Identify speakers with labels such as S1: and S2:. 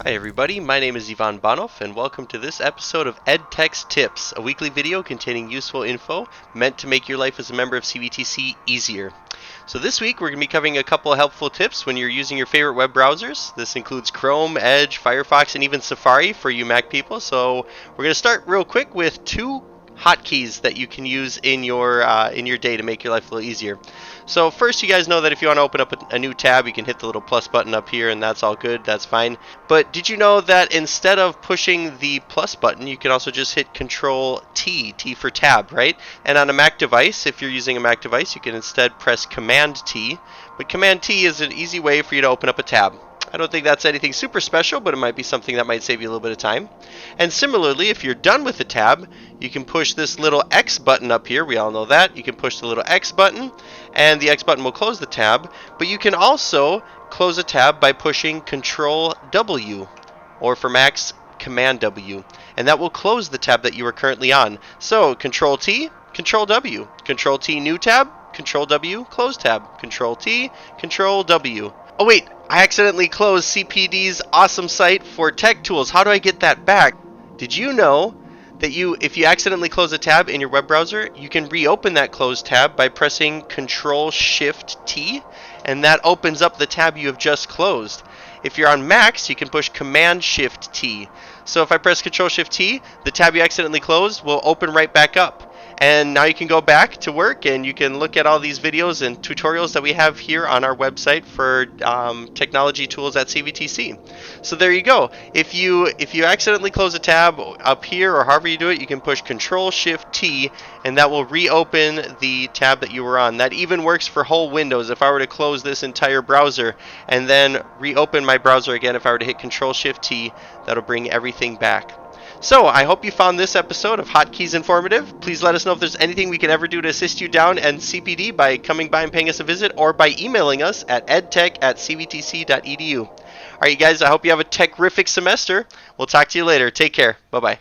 S1: Hi everybody, my name is Ivan Banov and welcome to this episode of EdTech's Tips, a weekly video containing useful info meant to make your life as a member of CBTC easier. So this week we're going to be covering a couple of helpful tips when you're using your favorite web browsers. This includes Chrome, Edge, Firefox, and even Safari for you Mac people. So we're going to start real quick with two hotkeys that you can use in your day to make your life a little easier. So first, you guys know that if you want to open up a new tab, you can hit the little plus button up here, and that's all good, that's fine. But did you know that instead of pushing the plus button, you can also just hit Control T, T for tab, right? And on a Mac device, if you're using a Mac device, you can instead press Command T. But Command T is an easy way for you to open up a tab. I don't think that's anything super special, but it might be something that might save you a little bit of time. And similarly, if you're done with the tab, you can push this little X button up here. We all know that. You can push the little X button, and the X button will close the tab. But you can also close a tab by pushing Control W, or for Macs, Command W. And that will close the tab that you are currently on. So, Control T, Control W. Control T, new tab. Control W, close tab. Control T, Control W. Oh wait, I accidentally closed CPD's awesome site for tech tools. How do I get that back? Did you know that if you accidentally close a tab in your web browser, you can reopen that closed tab by pressing Control-Shift-T, and that opens up the tab you have just closed. If you're on Macs, you can push Command-Shift-T. So if I press Control-Shift-T, the tab you accidentally closed will open right back up. And now you can go back to work and you can look at all these videos and tutorials that we have here on our website for technology tools at CBTC. So there you go. If you accidentally close a tab up here or however you do it, you can push Control-Shift-T and that will reopen the tab that you were on. That even works for whole Windows. If I were to close this entire browser and then reopen my browser again, if I were to hit Control-Shift-T, that'll bring everything back. So, I hope you found this episode of Hotkeys informative. Please let us know if there's anything we can ever do to assist you down and CPD by coming by and paying us a visit or by emailing us at edtech@cbtc.edu. Alright, you guys, I hope you have a tech-rific semester. We'll talk to you later. Take care. Bye-bye.